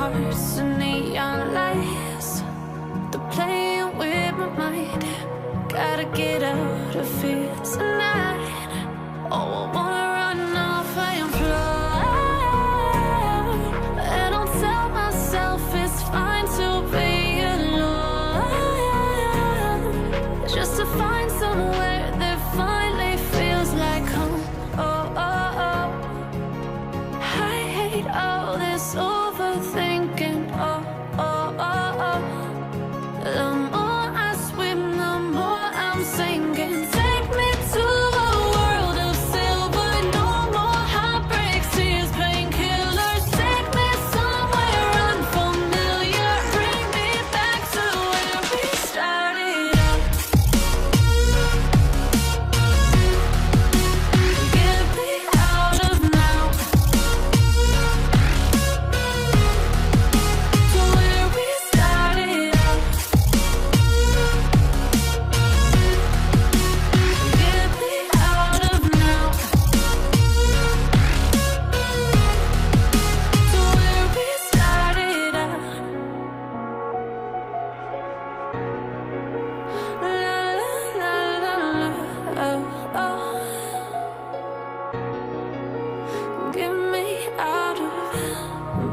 hearts and neon lights. They're playing with my mind. Gotta get out of here tonight. Oh, I wanna run off and fly. And I'll tell myself it's fine to be alone, just to find somewhere that finally feels like home. Oh, oh, oh. I hate all this overthinking. Oh, oh, oh, oh. The more I swim, the more I'm sinking. Take me to a world of silver. No more heartbreaks, tears, painkillers. Take me somewhere unfamiliar. Bring me back to where we started out. Get me out of now, to where we started out. Get me out of now, to where we started out. La la la la la, oh, oh. Get me out of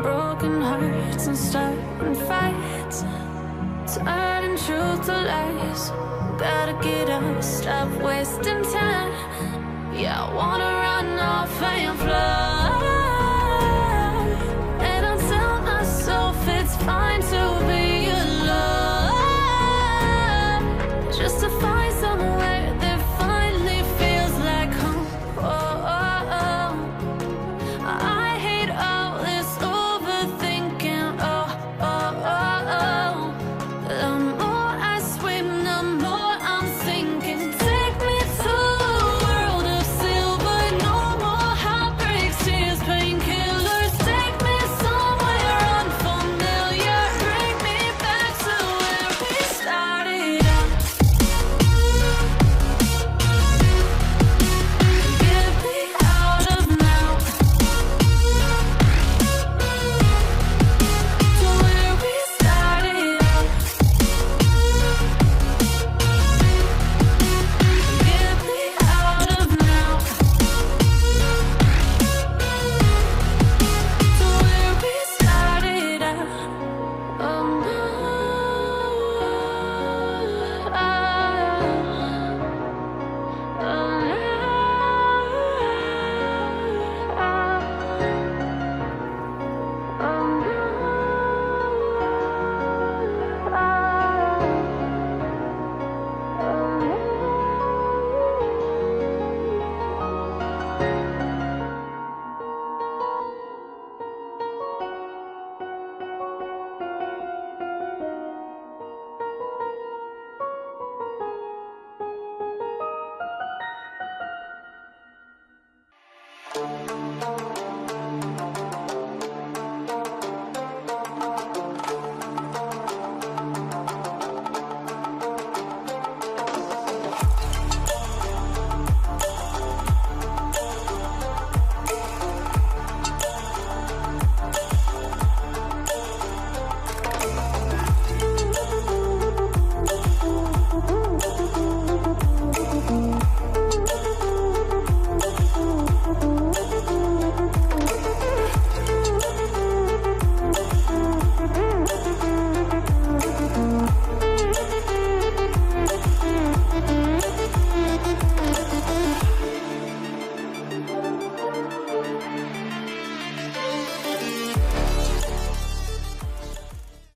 broken hearts and starting fights, turning truth to lies. Gotta get up, stop wasting time. Yeah, I wanna run off and fly.